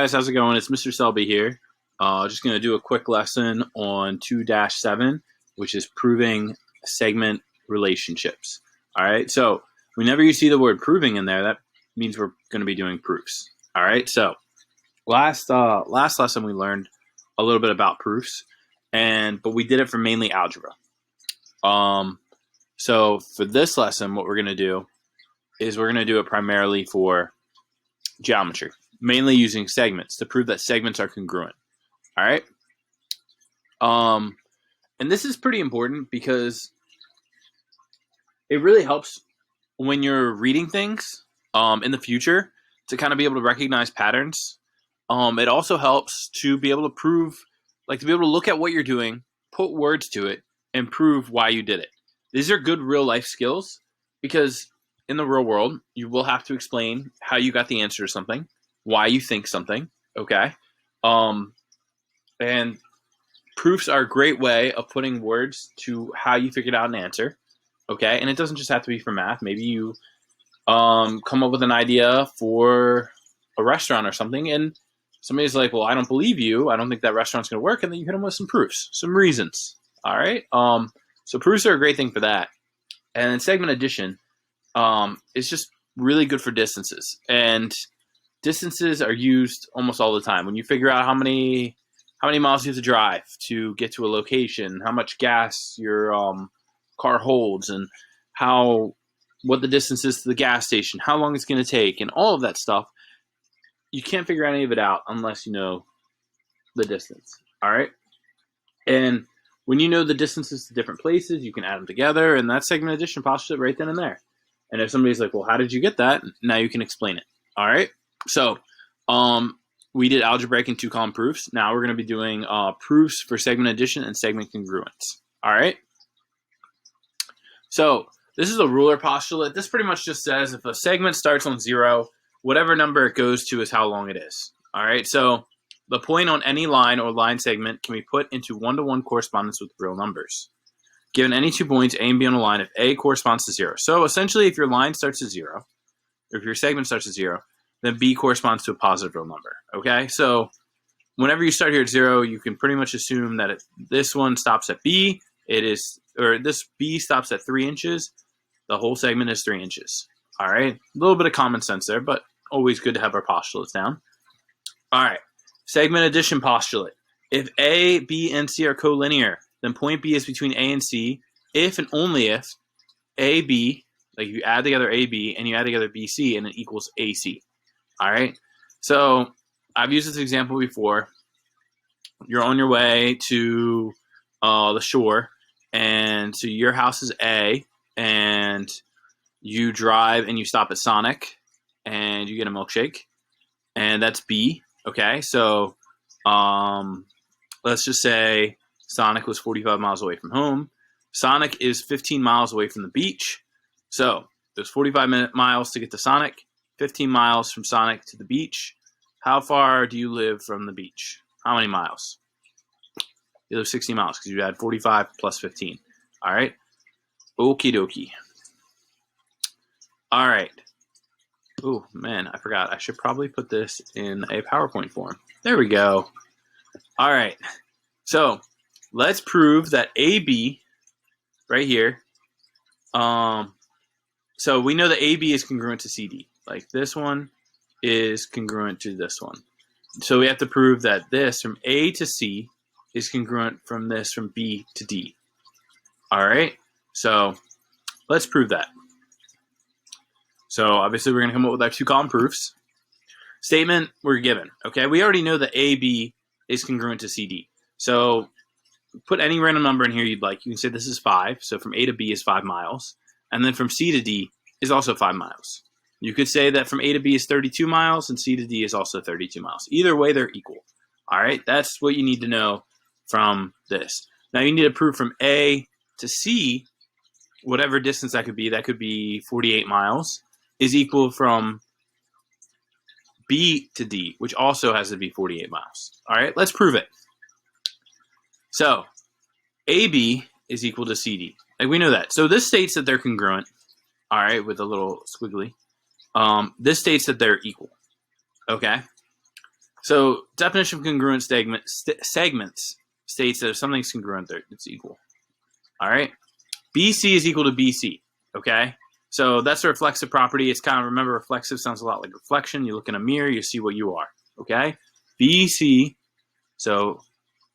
Guys, how's it going? It's Mr. Selby here. Just going to do a quick lesson on 2-7, which is proving segment relationships. All right, so whenever you see the word proving in there, that means we're going to be doing proofs. All right, so last lesson we learned a little bit about proofs, but we did it for mainly algebra. So for this lesson, what we're going to do is we're going to do it primarily for geometry, mainly using segments to prove that segments are congruent. All right. And this is pretty important because it really helps when you're reading things in the future to kind of be able to recognize patterns. It also helps to be able to prove, to be able to look at what you're doing, put words to it, and prove why you did it. These are good real life skills because in the real world, you will have to explain how you got the answer to something, why you think something, okay? And proofs are a great way of putting words to how you figured out an answer, okay? And it doesn't just have to be for math. Maybe you come up with an idea for a restaurant or something, and somebody's like, well, I don't believe you. I don't think that restaurant's going to work. And then you hit them with some proofs, some reasons, all right? So proofs are a great thing for that. And then segment addition is just really good for distances. And distances are used almost all the time. When you figure out how many miles you have to drive to get to a location, how much gas your car holds, and what the distance is to the gas station, how long it's going to take, and all of that stuff, you can't figure any of it out unless you know the distance. All right? And when you know the distances to different places, you can add them together, and that's segment addition postulate right then and there. And if somebody's like, well, how did you get that? Now you can explain it. All right? So we did algebraic and two-column proofs. Now we're going to be doing proofs for segment addition and segment congruence. All right? So this is a ruler postulate. This pretty much just says if a segment starts on 0, whatever number it goes to is how long it is. All right? So the point on any line or line segment can be put into one-to-one correspondence with real numbers. Given any 2 points, A and B on a line, if A corresponds to 0. So essentially, if your line starts at 0, or if your segment starts at 0, then B corresponds to a positive real number. Okay? So whenever you start here at 0, you can pretty much assume that this one stops at B. This B stops at 3 inches. The whole segment is 3 inches. All right? A little bit of common sense there, but always good to have our postulates down. All right. Segment addition postulate. If A, B, and C are collinear, then point B is between A and C if and only if AB, like you add together AB and you add together BC and it equals AC. All right? So I've used this example before. You're on your way to the shore, and so your house is A, and you drive and you stop at Sonic, and you get a milkshake, and that's B. Okay, so let's just say Sonic was 45 miles away from home. Sonic is 15 miles away from the beach. So there's 45 miles to get to Sonic, 15 miles from Sonic to the beach. How far do you live from the beach? How many miles? You live 60 miles because you add 45 plus 15. All right? Okie dokie. All right. Oh, man, I forgot. I should probably put this in a PowerPoint form. There we go. All right. So let's prove that AB right here. So we know that AB is congruent to CD. Like this one is congruent to this one. So we have to prove that this from A to C is congruent from this from B to D. All right. So let's prove that. So obviously we're going to come up with our two-column proofs. Statement we're given. Okay, we already know that AB is congruent to CD. So put any random number in here you'd like. You can say this is 5. So from A to B is 5 miles. And then from C to D is also 5 miles. You could say that from A to B is 32 miles and C to D is also 32 miles. Either way, they're equal. All right, that's what you need to know from this. Now you need to prove from A to C, whatever distance that could be 48 miles, is equal from B to D, which also has to be 48 miles. All right, let's prove it. So AB is equal to CD. Like we know that. So this states that they're congruent, all right, with a little squiggly. This states that they're equal, okay? So definition of congruent segments states that if something's congruent, it's equal. All right. BC is equal to BC. Okay. So that's a reflexive property. It's kind of, remember, reflexive sounds a lot like reflection. You look in a mirror, you see what you are. Okay. BC, so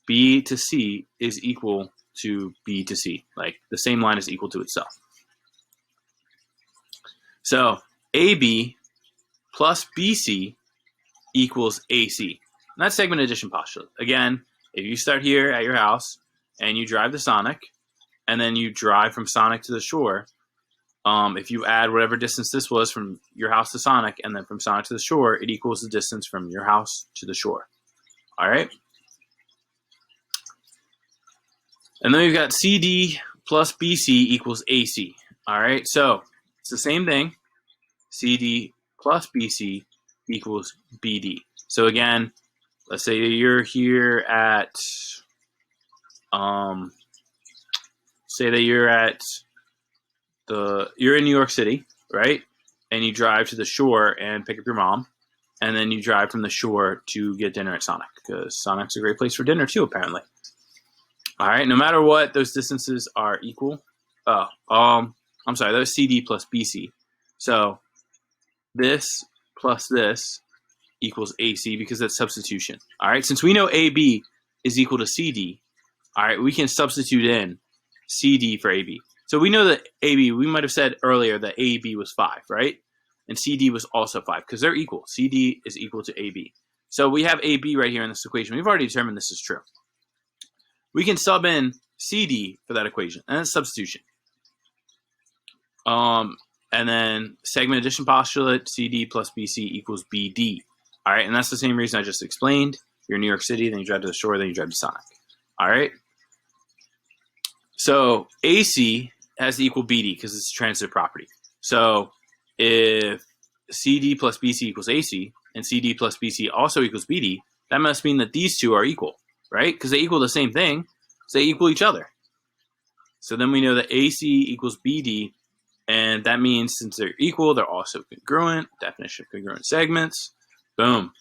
B to C is equal to B to C. Like the same line is equal to itself. So AB plus BC equals AC. And that's segment addition postulate. Again, if you start here at your house and you drive to Sonic, and then you drive from Sonic to the shore, if you add whatever distance this was from your house to Sonic, and then from Sonic to the shore, it equals the distance from your house to the shore. All right? And then we've got CD plus BC equals AC. All right? So it's the same thing. CD plus BC equals BD. So again, let's say you're here at, say that you're in New York City, right? And you drive to the shore and pick up your mom, and then you drive from the shore to get dinner at Sonic, because Sonic's a great place for dinner too, apparently. All right, no matter what, those distances are equal. I'm sorry, that was CD plus BC. So this plus this equals AC because that's substitution. All right, since we know AB is equal to CD, all right, we can substitute in CD for AB. So we know that AB, we might have said earlier that AB was 5, right? And CD was also 5 because they're equal. CD is equal to AB. So we have AB right here in this equation. We've already determined this is true. We can sub in CD for that equation, and that's substitution. And then segment addition postulate, CD plus BC equals BD. All right, and that's the same reason I just explained. You're in New York City, then you drive to the shore, then you drive to Sonic. All right? So AC has to equal BD because it's a transitive property. So if CD plus BC equals AC, and CD plus BC also equals BD, that must mean that these two are equal, right? Because they equal the same thing, so they equal each other. So then we know that AC equals BD, and that means since they're equal, they're also congruent. Definition of congruent segments. Boom.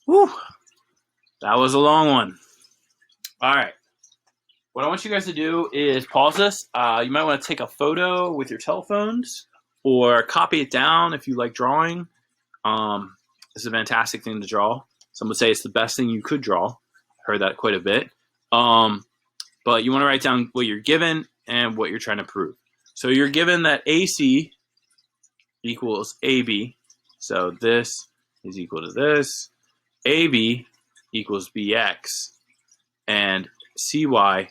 Whew. That was a long one. All right. What I want you guys to do is pause this. You might want to take a photo with your telephones or copy it down if you like drawing. It's a fantastic thing to draw. Some would say it's the best thing you could draw. Heard that quite a bit. But you want to write down what you're given and what you're trying to prove. So you're given that AC equals AB. So this is equal to this. AB equals BX. And CY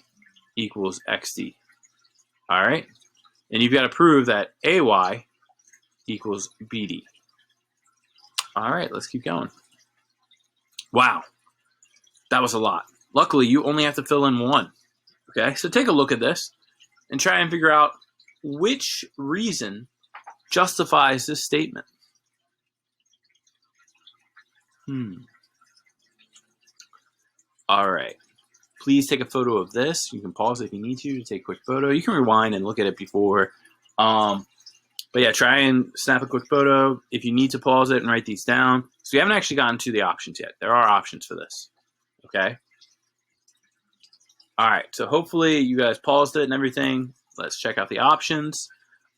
equals XD. All right? And you've got to prove that AY equals BD. All right, let's keep going. Wow. That was a lot. Luckily, you only have to fill in one. Okay, so take a look at this and try and figure out which reason justifies this statement. All right. Please take a photo of this. You can pause if you need to take a quick photo. You can rewind and look at it before. But yeah, try and snap a quick photo. If you need to pause it and write these down. So we haven't actually gotten to the options yet. There are options for this. Okay. All right. So hopefully you guys paused it and everything. Let's check out the options.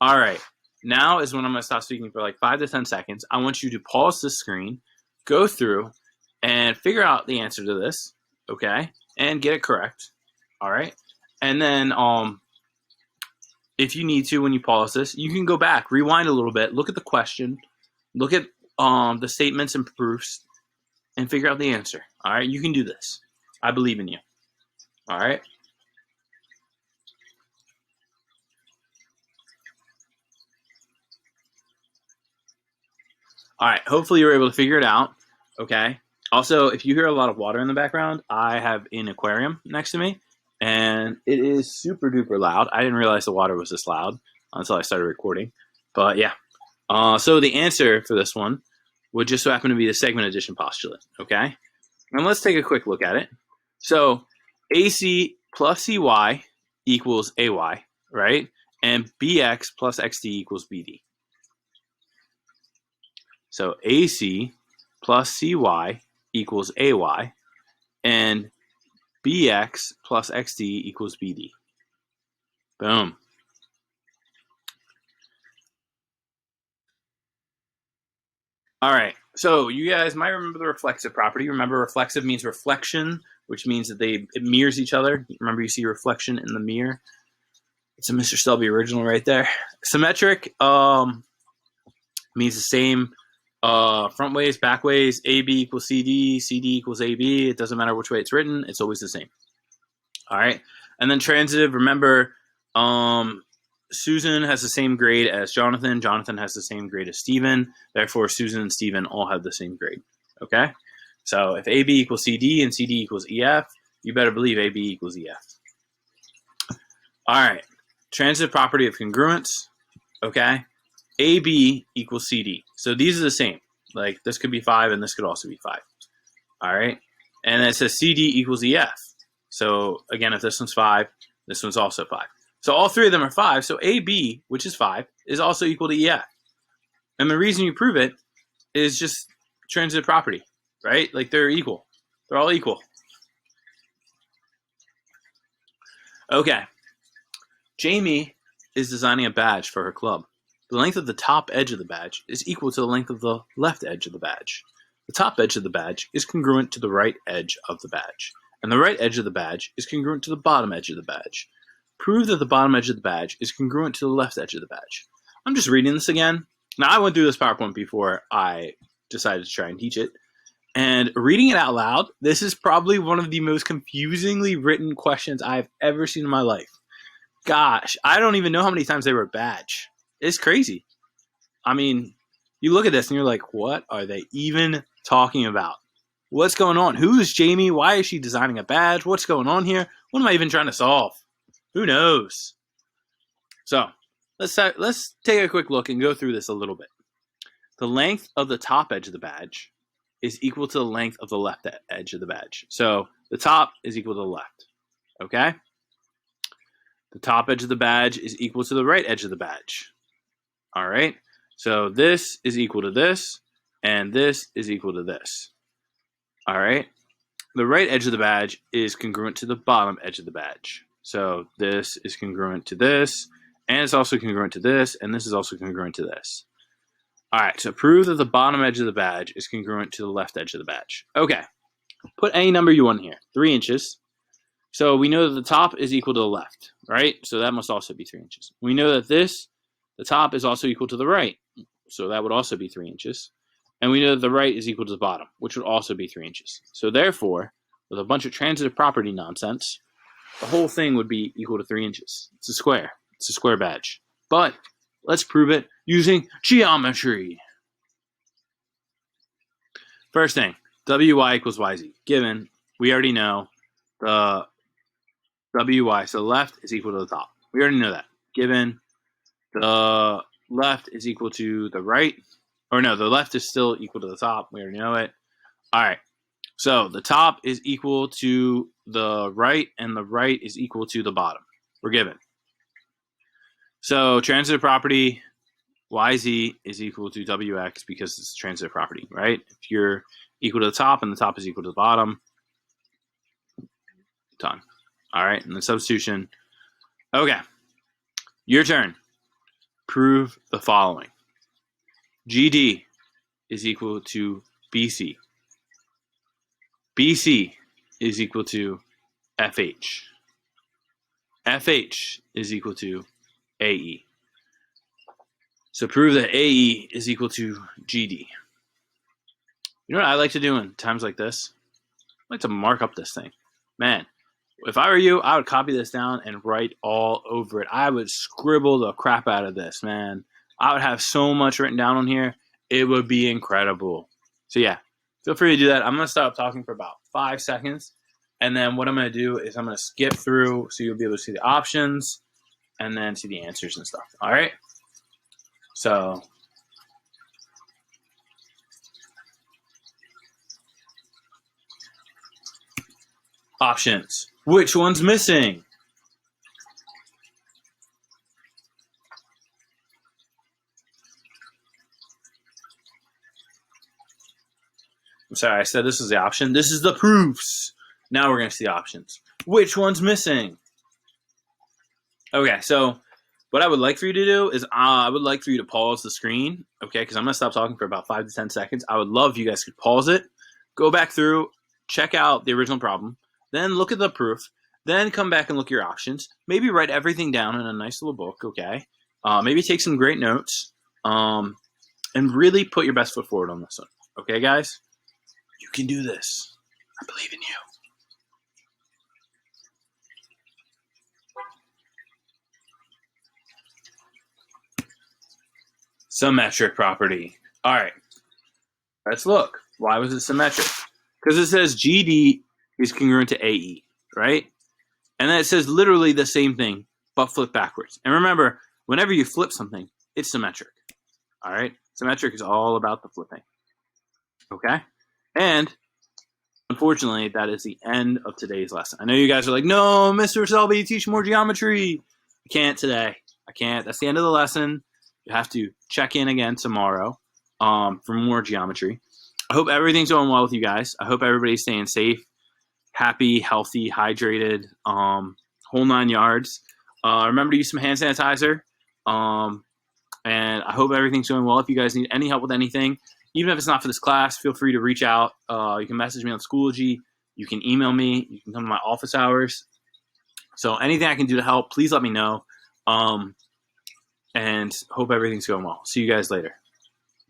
All right. Now is when I'm going to stop speaking for like 5 to 10 seconds. I want you to pause the screen, go through, and figure out the answer to this. Okay. And get it correct. All right. And then if you need to, when you pause this, you can go back, rewind a little bit, look at the question, look at the statements and proofs, and figure out the answer. All right. You can do this. I believe in you. All right. All right. Hopefully you're able to figure it out. Okay. Also, if you hear a lot of water in the background, I have an aquarium next to me, and it is super duper loud. I didn't realize the water was this loud until I started recording. But yeah. So the answer for this one would just so happen to be the segment addition postulate. Okay. And let's take a quick look at it. So AC plus CY equals AY, right? And BX plus XD equals BD. So AC plus CY equals AY, and BX plus XD equals BD. Boom. All right, so you guys might remember the reflexive property. Remember, reflexive means reflection, which means that it mirrors each other. Remember, you see reflection in the mirror. It's a Mr. Selby original right there. Symmetric means the same front ways, back ways. AB equals CD, CD equals AB. It doesn't matter which way it's written. It's always the same. All right, and then transitive. Remember, Susan has the same grade as Jonathan. Jonathan has the same grade as Stephen. Therefore, Susan and Stephen all have the same grade. Okay? So if AB equals CD and CD equals EF, you better believe AB equals EF. All right. Transitive property of congruence. Okay? AB equals CD. So these are the same. Like this could be 5 and this could also be 5. All right? And it says CD equals EF. So again, if this one's 5, this one's also 5. So all three of them are 5. So AB, which is 5, is also equal to EF. And the reason you prove it is just transitive property, right? Like they're equal. They're all equal. Okay. Jamie is designing a badge for her club. The length of the top edge of the badge is equal to the length of the left edge of the badge. The top edge of the badge is congruent to the right edge of the badge. And the right edge of the badge is congruent to the bottom edge of the badge. Prove that the bottom edge of the badge is congruent to the left edge of the badge. I'm just reading this again. Now, I went through this PowerPoint before I decided to try and teach it. And reading it out loud, this is probably one of the most confusingly written questions I've ever seen in my life. Gosh, I don't even know how many times they wrote badge. It's crazy. I mean, you look at this and you're like, what are they even talking about? What's going on? Who is Jamie? Why is she designing a badge? What's going on here? What am I even trying to solve? Who knows? So let's take a quick look and go through this a little bit. The length of the top edge of the badge is equal to the length of the left edge of the badge. So the top is equal to the left. Okay? The top edge of the badge is equal to the right edge of the badge. All right? So this is equal to this, and this is equal to this. All right? The right edge of the badge is congruent to the bottom edge of the badge. So this is congruent to this, and it's also congruent to this, and this is also congruent to this. All right, so prove that the bottom edge of the badge is congruent to the left edge of the badge. Okay, put any number you want here, 3 inches. So we know that the top is equal to the left, right? So that must also be 3 inches. We know that the top is also equal to the right, so that would also be 3 inches. And we know that the right is equal to the bottom, which would also be 3 inches. So therefore, with a bunch of transitive property nonsense, the whole thing would be equal to 3 inches. It's a square. It's a square badge. But let's prove it using geometry. First thing, WY equals YZ. Given, we already know the WY, so the left is equal to the top. We already know that. Given, the left is equal to the right. Or no, the left is still equal to the top. We already know it. All right. So the top is equal to the right, and the right is equal to the bottom. We're given. So transitive property YZ is equal to WX because it's a transitive property, right? If you're equal to the top and the top is equal to the bottom, done. All right, and the substitution. Okay, your turn. Prove the following. GD is equal to BC. BC is equal to FH. FH is equal to AE. So prove that AE is equal to GD. You know what I like to do in times like this? I like to mark up this thing. Man, if I were you, I would copy this down and write all over it. I would scribble the crap out of this, man. I would have so much written down on here. It would be incredible. So yeah, feel free to do that. I'm going to stop talking for about 5 seconds. And then what I'm going to do is I'm going to skip through so you'll be able to see the options and then see the answers and stuff. All right? So options. Which one's missing? sorry, I said this is the option. This is the proofs. Now we're going to see options. Which one's missing? Okay, so what I would like for you to do is I would like for you to pause the screen, okay, because I'm going to stop talking for about 5 to 10 seconds. I would love if you guys could pause it, go back through, check out the original problem, then look at the proof, then come back and look at your options. Maybe write everything down in a nice little book, okay? Maybe take some great notes, and really put your best foot forward on this one. Okay, guys? You can do this. I believe in you. Symmetric property. All right. Let's look. Why was it symmetric? Because it says GD is congruent to AE, right? And then it says literally the same thing, but flip backwards. And remember, whenever you flip something, it's symmetric. All right? Symmetric is all about the flipping. Okay? And unfortunately, that is the end of today's lesson. I know you guys are like, no, Mr. Selby, teach more geometry. I can't today. I can't. That's the end of the lesson. You have to check in again tomorrow for more geometry. I hope everything's going well with you guys. I hope everybody's staying safe, happy, healthy, hydrated, whole 9 yards. Remember to use some hand sanitizer. And I hope everything's going well. If you guys need any help with anything, even if it's not for this class, feel free to reach out. You can message me on Schoology. You can email me. You can come to my office hours. So anything I can do to help, please let me know. And hope everything's going well. See you guys later.